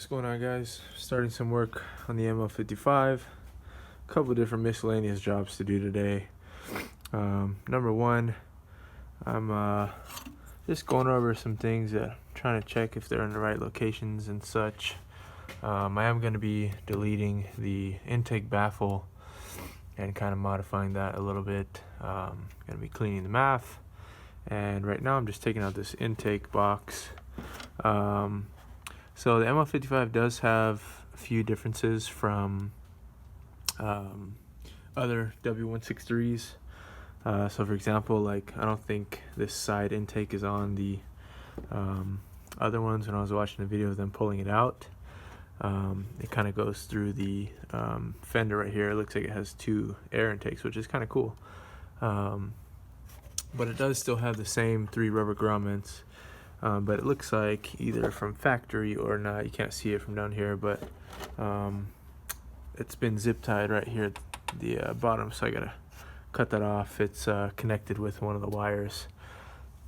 What's going on, guys? Starting some work on the ML55. A couple of different miscellaneous jobs to do today. Number one, I'm just going over some things that I'm trying to check if they're in the right locations and such. I am going to be deleting the intake baffle and kind of modifying that a little bit. Going to be cleaning the math, and right now I'm just taking out this intake box. So the ML55 does have a few differences from other W163s. So for example, like I don't think this side intake is on the other ones. When I was watching the video of them pulling it out, it kind of goes through the fender right here. It looks like it has two air intakes, which is kind of cool. But it does still have the same 3 rubber grommets. But it looks like either from factory or not, you can't see it from down here, but it's been zip tied right here at the bottom, so I gotta cut that off. It's connected with one of the wires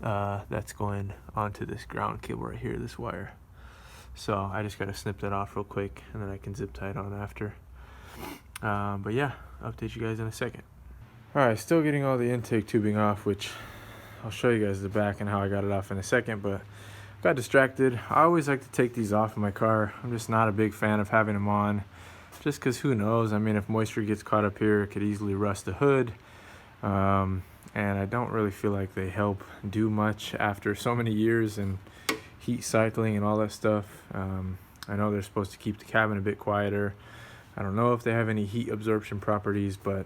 that's going onto this ground cable right here, this wire. So I just gotta snip that off real quick, and then I can zip tie it on after. But yeah, I'll update you guys in a second. Alright, still getting all the intake tubing off, which I'll show you guys the back and how I got it off in a second, but got distracted. I always like to take these off in my car. I'm just not a big fan of having them on, just because who knows? I mean, if moisture gets caught up here, it could easily rust the hood. And I don't really feel like they help do much after so many years and heat cycling and all that stuff. I know they're supposed to keep the cabin a bit quieter. I don't know if they have any heat absorption properties, but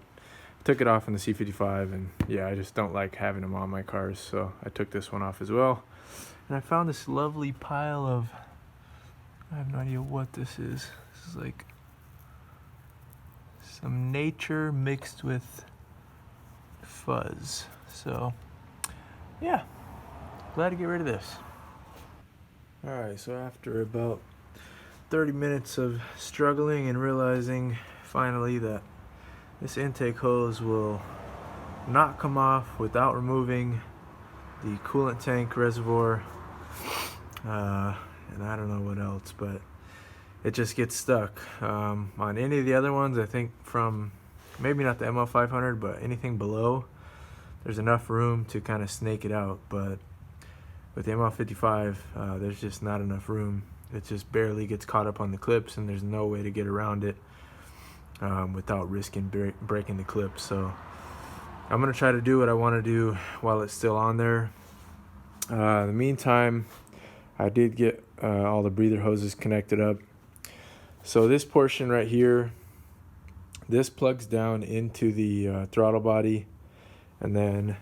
took it off in the C55, and yeah, I just don't like having them on my cars, so I took this one off as well. And I found this lovely pile of, I have no idea what this is. This is like some nature mixed with fuzz. So yeah, glad to get rid of this. Alright, so after about 30 minutes of struggling and realizing finally that this intake hose will not come off without removing the coolant tank reservoir, and I don't know what else, but it just gets stuck. On any of the other ones, I think from maybe not the ML500, but anything below, there's enough room to kind of snake it out, but with the ML55, there's just not enough room. It just barely gets caught up on the clips, and there's no way to get around it without risking breaking the clip. So I'm gonna try to do what I want to do while it's still on there. In the meantime, I did get all the breather hoses connected up. So this portion right here, this plugs down into the throttle body, and then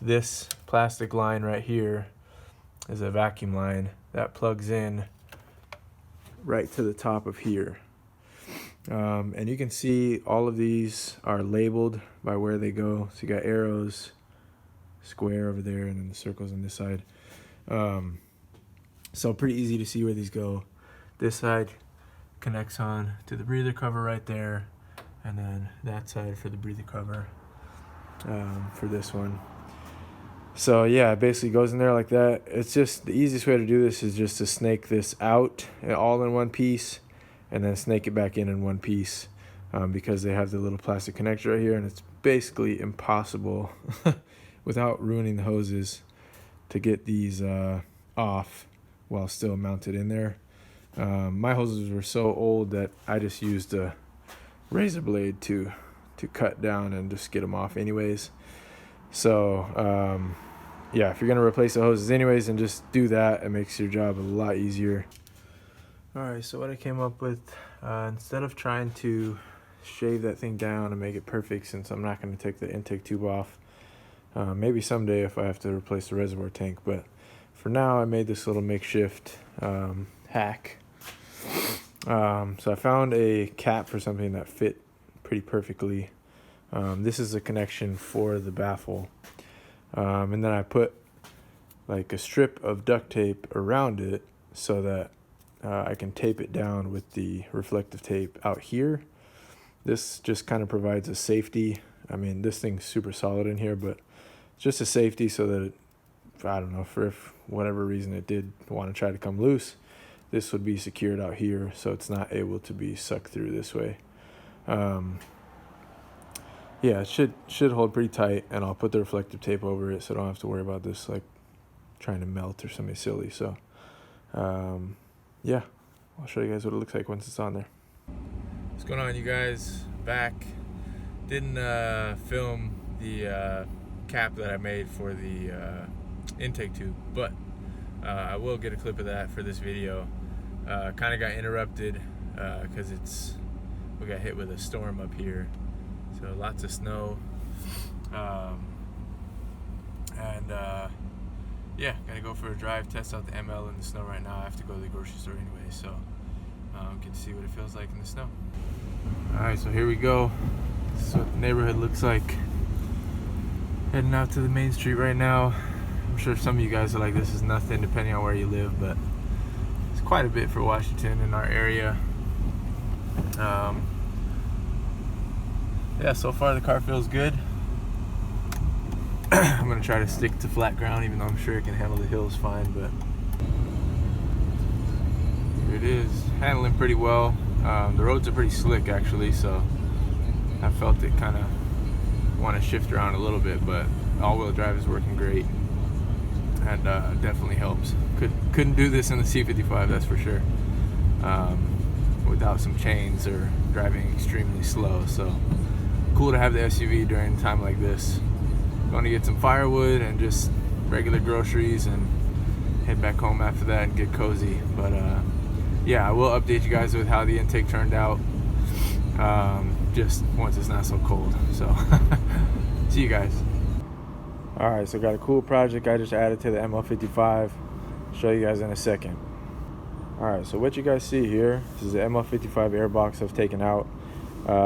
this plastic line right here is a vacuum line that plugs in right to the top of here. And you can see all of these are labeled by where they go. So you got arrows, square over there, and then the circles on this side. So pretty easy to see where these go. This side connects on to the breather cover right there, and then that side for the breather cover for this one. So yeah, it basically goes in there like that. It's just the easiest way to do this is just to snake this out all in one piece, and then snake it back in one piece, because they have the little plastic connector right here, and it's basically impossible without ruining the hoses to get these off while still mounted in there. My hoses were so old that I just used a razor blade to cut down and just get them off anyways. So yeah, if you're gonna replace the hoses anyways, then just do that. It makes your job a lot easier. Alright, so what I came up with, instead of trying to shave that thing down and make it perfect, since I'm not going to take the intake tube off, maybe someday if I have to replace the reservoir tank, but for now I made this little makeshift hack. So I found a cap for something that fit pretty perfectly. This is a connection for the baffle, and then I put like a strip of duct tape around it so that I can tape it down with the reflective tape out here. This just kind of provides a safety. I mean, this thing's super solid in here, but just a safety so that I don't know, for if whatever reason it did want to try to come loose, this would be secured out here, so it's not able to be sucked through this way. Yeah, it should hold pretty tight, and I'll put the reflective tape over it so I don't have to worry about this like trying to melt or something silly. So yeah, I'll show you guys what it looks like once it's on there. What's going on, you guys? Back. Didn't film the cap that I made for the intake tube, but I will get a clip of that for this video. Kind of got interrupted because we got hit with a storm up here, so lots of snow, and yeah, gonna go for a drive, test out the ML in the snow right now. I have to go to the grocery store anyway, so get to see what it feels like in the snow. Alright, so here we go. This is what the neighborhood looks like. Heading out to the main street right now. I'm sure some of you guys are like, this is nothing depending on where you live, but it's quite a bit for Washington in our area. Yeah, so far the car feels good. I'm gonna try to stick to flat ground, even though I'm sure it can handle the hills fine, but here it is, handling pretty well. The roads are pretty slick actually, so I felt it kind of want to shift around a little bit, but all-wheel drive is working great, and definitely helps. Couldn't do this in the C55, that's for sure, without some chains or driving extremely slow. So cool to have the SUV during a time like this. Going to get some firewood and just regular groceries and head back home after that and get cozy. But yeah, I will update you guys with how the intake turned out, just once it's not so cold. So see you guys. All right, so got a cool project I just added to the ML55. Show you guys in a second. All right, so what you guys see here, this is the ML55 airbox I've taken out.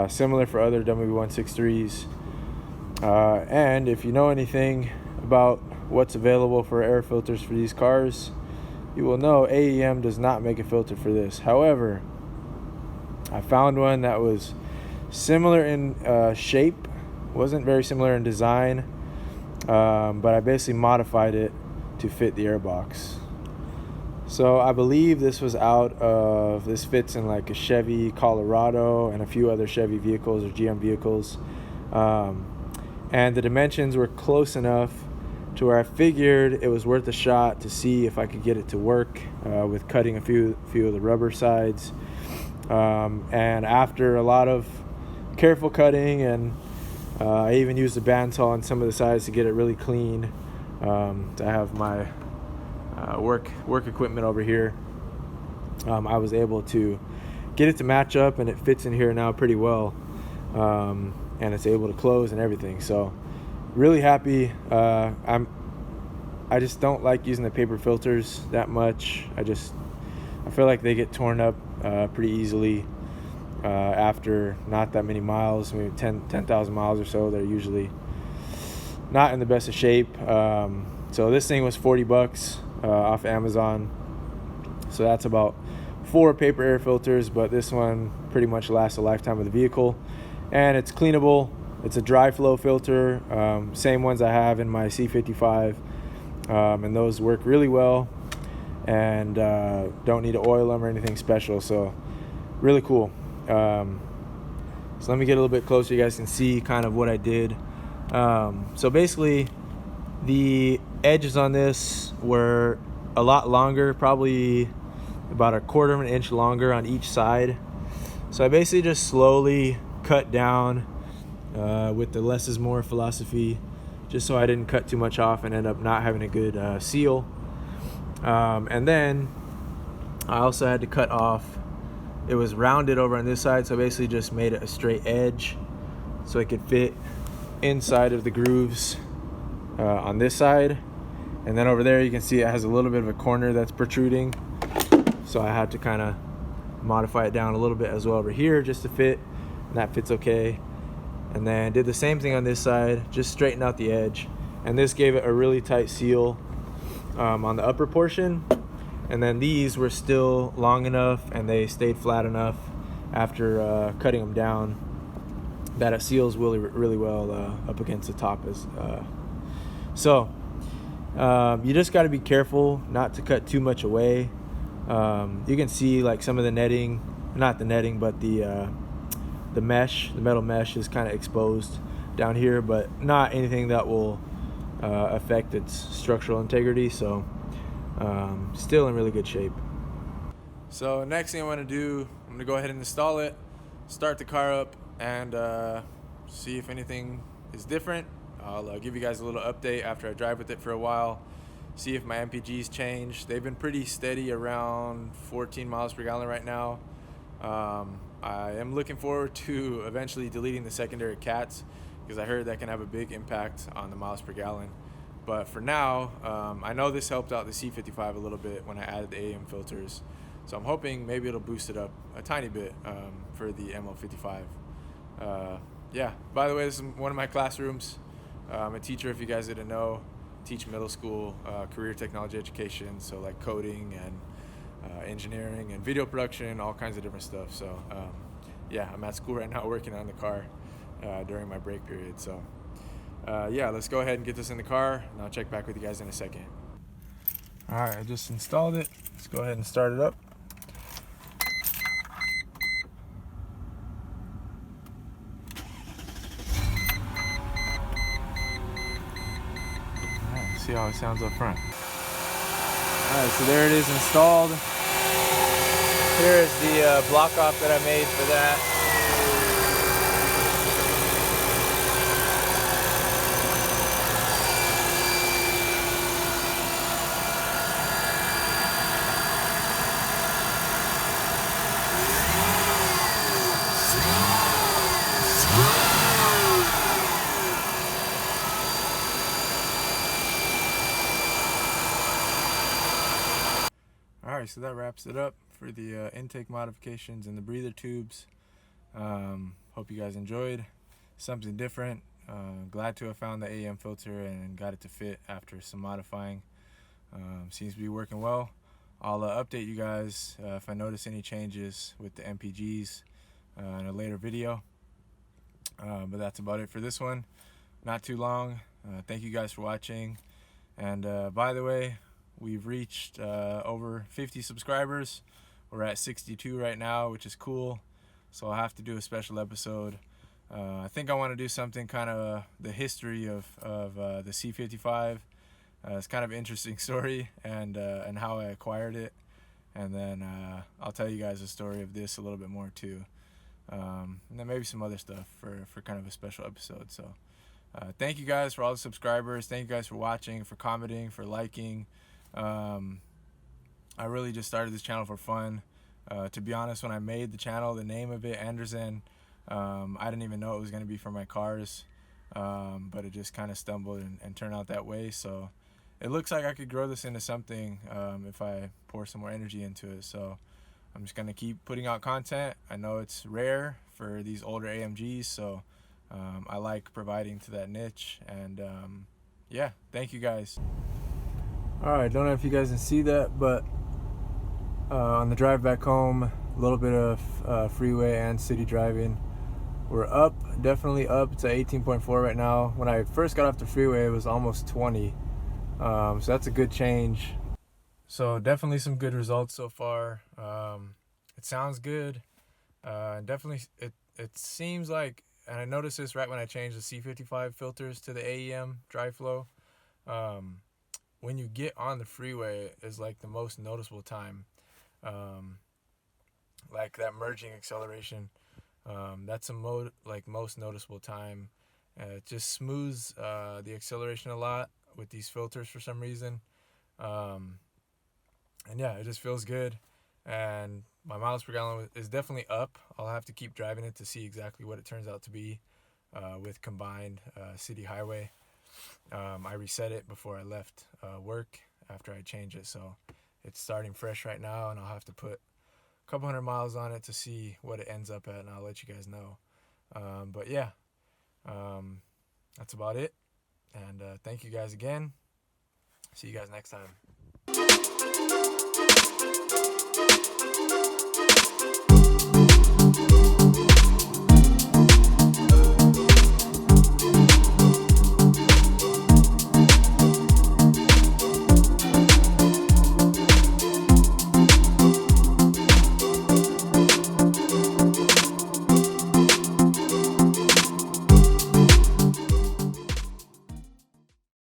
Similar for other W163s. And if you know anything about what's available for air filters for these cars, you will know AEM does not make a filter for this. However, I found one that was similar in shape, wasn't very similar in design, but I basically modified it to fit the airbox. So I believe this fits in like a Chevy Colorado and a few other Chevy vehicles or GM vehicles. And the dimensions were close enough to where I figured it was worth a shot to see if I could get it to work with cutting a few of the rubber sides. And after a lot of careful cutting, and I even used a bandsaw on some of the sides to get it really clean. I have my work equipment over here. I was able to get it to match up, and it fits in here now pretty well. And it's able to close and everything, so really happy. I just don't like using the paper filters that much. I feel like they get torn up pretty easily after not that many miles, maybe 10,000 miles or so. They're usually not in the best of shape. So this thing was $40 off Amazon, so that's about 4 paper air filters, but this one pretty much lasts a lifetime of the vehicle. And it's cleanable. It's a dryflow filter, same ones I have in my C55, and those work really well, and don't need to oil them or anything special, so really cool. So let me get a little bit closer. You guys can see kind of what I did. So basically, the edges on this were a lot longer, probably about 1/4 of an inch longer on each side. So I basically just slowly cut down with the less is more philosophy, just so I didn't cut too much off and end up not having a good seal. And then I also had to cut off, it was rounded over on this side, so I basically just made it a straight edge so it could fit inside of the grooves on this side. And then over there you can see it has a little bit of a corner that's protruding, so I had to kind of modify it down a little bit as well over here just to fit. That fits okay. And then did the same thing on this side, just straighten out the edge, and this gave it a really tight seal on the upper portion. And then these were still long enough and they stayed flat enough after cutting them down that it seals really well up against the top. So you just got to be careful not to cut too much away. You can see like some of the netting, not the netting, but the mesh, the metal mesh is kind of exposed down here, but not anything that will affect its structural integrity. So still in really good shape. So next thing I want to do, I'm gonna go ahead and install it, start the car up, and see if anything is different. I'll give you guys a little update after I drive with it for a while, see if my MPGs change. They've been pretty steady around 14 miles per gallon right now. I am looking forward to eventually deleting the secondary cats, because I heard that can have a big impact on the miles per gallon. But for now, I know this helped out the C55 a little bit when I added the AM filters. So I'm hoping maybe it'll boost it up a tiny bit for the ML55. Yeah, by the way, this is one of my classrooms. I'm a teacher, if you guys didn't know. Teach middle school career technology education, so like coding and engineering and video production, all kinds of different stuff. So yeah, I'm at school right now working on the car during my break period. So yeah, let's go ahead and get this in the car, and I'll check back with you guys in a second. All right, I just installed it. Let's go ahead and start it up. See how it sounds up front. Alright, so there it is installed. Here is the block off that I made for that. Alright, so that wraps it up for the intake modifications and the breather tubes. Hope you guys enjoyed. Something different. Glad to have found the AM filter and got it to fit after some modifying. Seems to be working well. I'll update you guys if I notice any changes with the MPGs in a later video. But that's about it for this one. Not too long. Thank you guys for watching. And by the way, we've reached over 50 subscribers. We're at 62 right now, which is cool. So I'll have to do a special episode. I think I want to do something kind of the history of the C55. It's kind of an interesting story, and how I acquired it. And then I'll tell you guys the story of this a little bit more too. And then maybe some other stuff for kind of a special episode. So thank you guys for all the subscribers. Thank you guys for watching, for commenting, for liking. I really just started this channel for fun. To be honest, when I made the channel, the name of it, Anderson, I didn't even know it was going to be for my cars, but it just kind of stumbled and turned out that way. So it looks like I could grow this into something if I pour some more energy into it. So I'm just going to keep putting out content. I know it's rare for these older AMGs, so I like providing to that niche. And yeah, thank you guys. Alright, don't know if you guys can see that, but on the drive back home, a little bit of freeway and city driving. We're up, definitely up. It's at 18.4 right now. When I first got off the freeway, it was almost 20. So that's a good change. So definitely some good results so far. It sounds good. Definitely, it seems like, and I noticed this right when I changed the C55 filters to the AEM dryflow. When you get on the freeway is like the most noticeable time. Like that merging acceleration. That's the most noticeable time. It just smooths the acceleration a lot with these filters for some reason. And yeah, it just feels good. And my miles per gallon is definitely up. I'll have to keep driving it to see exactly what it turns out to be with combined city highway. I reset it before I left work after I changed it, so it's starting fresh right now, and I'll have to put a couple hundred miles on it to see what it ends up at, and I'll let you guys know. But yeah, that's about it, and thank you guys again. See you guys next time.